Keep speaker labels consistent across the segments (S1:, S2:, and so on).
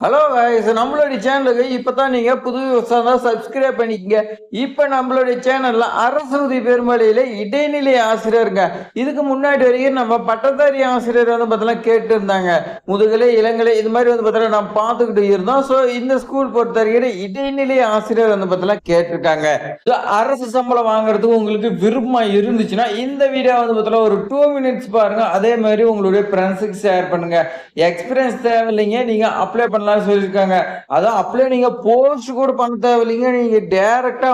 S1: Hello guys, நம்மளுடைய சேனலுக்கு இப்பதான் நீங்க புது சப்ஸ்கிரைப் பண்ணிக்கங்க. இப்ப நம்மளுடைய சேனல்ல அரசு உதவி பெருமழையில இடைநிலை ஆசிரியருங்க. இதுக்கு முன்னாடி வரைக்கும் நம்ம பட்டதாரி ஆசிரியர் பார்த்தலாம் கேட்டு இருந்தாங்க. முதுகலை இளங்கலை இது மாதிரி பார்த்தலாம் நம்ம பார்த்துக்கிட்டு இருந்தோம். ஸோ இந்த ஸ்கூல் பொறுத்த வரைக்கும் இடைநிலை ஆசிரியர் பார்த்தலாம் கேட்டிருக்காங்க. அரசு சம்பளம் வாங்குறதுக்கு உங்களுக்கு விருப்பம் இருந்துச்சுன்னா இந்த வீடியோ பார்த்தலாம் ஒரு 2 மினிட்ஸ் பாருங்க. அதே மாதிரி உங்களுடைய ஃப்ரெண்ட்ஸுக்கு ஷேர் பண்ணுங்க. எக்ஸ்பீரியன்ஸ் தேவையில்லைங்க, நீங்க அப்ளை பண்ணலாம் சொல்லியிருக்காங்க. அதான் அப்ளை நீங்க போஸ்ட் கூட பண்ண தேவையில்லைங்க, நீங்க டைரக்டா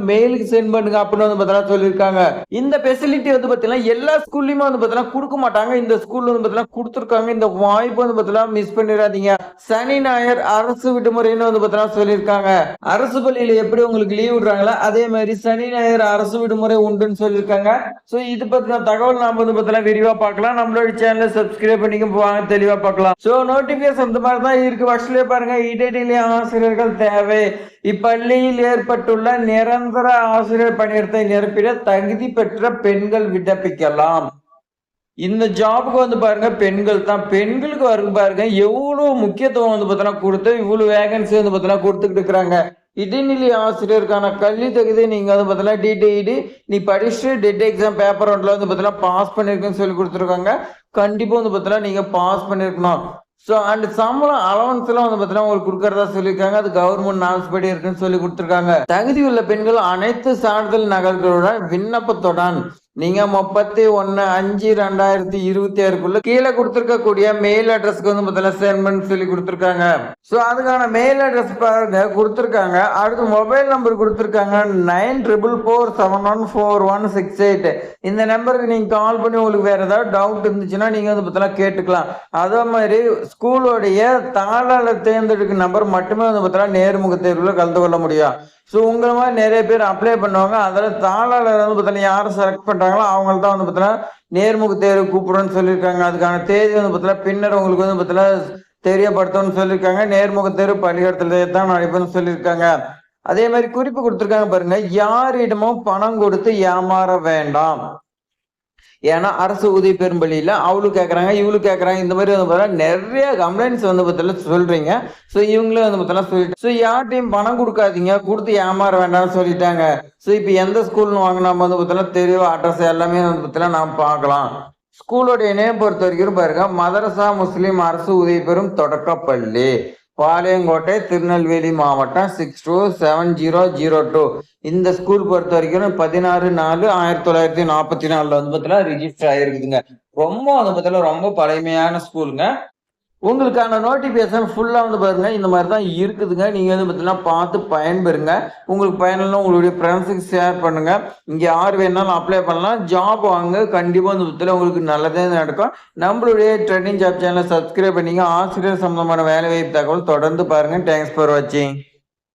S1: மெயிலுக்கு சென்ட் பண்ணுங்க அப்படின்னு சொல்லியிருக்காங்க. இந்த ஃபெசிலிட்டி எல்லா ஸ்கூல்லயுமே கொடுக்க மாட்டாங்க. இந்த ஸ்கூல்ல கொடுத்துருக்காங்க. இந்த வாய்ப்பு மிஸ் பண்ணிடாதீங்க. சனி ஞாயிறு அரசு விடுமுறைன்னு சொல்லியிருக்காங்க. அரசு பள்ளியில எப்படி உங்களுக்கு லீவ் விடுறாங்களா அதே மாதிரி சனி ஞாயிறு அரசு விடுமுறை உண்டுன்னு சொல்லியிருக்காங்க. சோ இது பத்தின தகவல் நாம விரிவா பார்க்கலாம். நம்மளோட சேனலை சப்ஸ்கிரைப் பண்ணிக்க வாங்க, தெளிவா பார்க்கலாம். சோ நோட்டிபிகேஷன் அந்த மாதிரி தான் இருக்கு. ஃபர்ஸ்ட்லயே பாருங்க, இடைநிலை ஆசிரியர்கள் தேவை. இப்பள்ளியில் ஏற்பட்டுள்ள நிரந்தர ஆசிரியர் பணியிடத்தை நிரப்பிட தகுதி பெற்ற பெண்கள் விண்ணப்பிக்கலாம். இந்த ஜாபுக்கு பாருங்க பெண்கள் தான். பெண்களுக்கு வரும் பாருங்க எவ்வளவு முக்கியத்துவம் கொடுத்து இவ்வளவு வேகன்சி கொடுத்துக்கிட்டு இருக்கிறாங்க. இடைநிலை ஆசிரியருக்கான கல்வி தகுதி நீங்க டிடிஇடி நீ படிச்சுட்டு டெட் எக்ஸாம் பேப்பர் ஒன்ல பாஸ் பண்ணிருக்குன்னு சொல்லி கொடுத்துருக்காங்க. கண்டிப்பா நீங்க பாஸ் பண்ணிருக்கணும். ஸோ அண்ட் சம்பளம் அலவன்ஸ் எல்லாம் உங்களுக்கு கொடுக்கறதா சொல்லியிருக்காங்க. அது கவர்மெண்ட் நாம்ஸ் படி இருக்குன்னு சொல்லி கொடுத்துருக்காங்க. தகுதி உள்ள பெண்கள் அனைத்து சான்றிதழ் நகல்களுடன் விண்ணப்பத்துடன் நீங்க 31/5/2026 கீழே கொடுத்திருக்கக்கூடிய மெயில் அட்ரஸ்க்கு சென்ட் பண்ணி சொல்லி கொடுத்துருக்காங்க. ஸோ அதுக்கான மெயில் அட்ரஸ் பாருங்க கொடுத்துருக்காங்க. அடுத்து மொபைல் நம்பர் கொடுத்துருக்காங்க 9447144168. இந்த நம்பருக்கு நீங்க கால் பண்ணி உங்களுக்கு வேற ஏதாவது டவுட் இருந்துச்சுன்னா நீங்க கேட்டுக்கலாம். அதே மாதிரி ஸ்கூலோடைய தாளாளர் தேர்ந்தெடுக்கும் நம்பர் மட்டுமே நேர்முக தேர்வுல கலந்து கொள்ள முடியும். ஸோ உங்களை மாதிரி நிறைய பேர் அப்ளை பண்ணுவாங்க. அதில் தாளாளர் யார் செலக்ட் பண்ணுறாங்களோ அவங்கள தான் நேர்முக தேர்வு கூப்பிடுறோன்னு சொல்லியிருக்காங்க. அதுக்கான தேதி பின்னர் உங்களுக்கு தெரியப்படுத்தணும்னு சொல்லியிருக்காங்க. நேர்முக தேர்வு பள்ளிக்கூடத்துல தான் நடைபெறும் சொல்லியிருக்காங்க. அதே மாதிரி குறிப்பு கொடுத்துருக்காங்க பாருங்க, யாரிடமும் பணம் கொடுத்து ஏமாற வேண்டாம். ஏன்னா அரசு உதவி பெறும் பள்ளியில அவளுக்கு கேட்கறாங்க இவளுக்கு கேட்கறாங்க இந்த மாதிரி நிறைய கம்ப்ளைண்ட்ஸ் சொல்றீங்க. ஸோ இவங்களே சொல்லிட்டு ஸோ யார்ட்டையும் பணம் கொடுக்காதீங்க, கொடுத்து ஏமாற வேண்டாம்னு சொல்லிட்டாங்க. ஸோ இப்போ எந்த ஸ்கூல்னு வாங்கினா தெரியும், அட்ரஸ் எல்லாமே நாம் பார்க்கலாம். ஸ்கூலோடைய நேம் பொறுத்த வரைக்கும் பாருங்க, மதரசா முஸ்லிம் அரசு உதவி பெறும் தொடக்கப்பள்ளி, பாளையங்கோட்டை, திருநெல்வேலி மாவட்டம் 627002. இந்த ஸ்கூல் பொறுத்த வரைக்கும் 16/4/1944 ரிஜிஸ்டர் ஆயிருக்குதுங்க. ரொம்ப ரொம்ப பழமையான ஸ்கூலுங்க. உங்களுக்கான நோட்டிபிகேஷன் ஃபுல்லா பாருங்க இந்த மாதிரி தான் இருக்குதுங்க. நீங்க பார்த்து பயன்பெறுங்க. உங்களுக்கு பயனில்லை உங்களுடைய ஃப்ரெண்ட்ஸுக்கு ஷேர் பண்ணுங்க. இங்க யார் வேணாலும் அப்ளை பண்ணலாம். ஜாப் வாங்க, கண்டிப்பா உங்களுக்கு நல்லதே நடக்கும். நம்மளுடைய ட்ரெண்டிங் ஜாப் சேனலை சப்ஸ்கிரைப் பண்ணிங்க. ஆசிரியர் சம்பந்தமான வேலை வாய்ப்பு தகவல் தொடர்ந்து பாருங்க. தேங்க்ஸ் ஃபார் வாட்சிங்.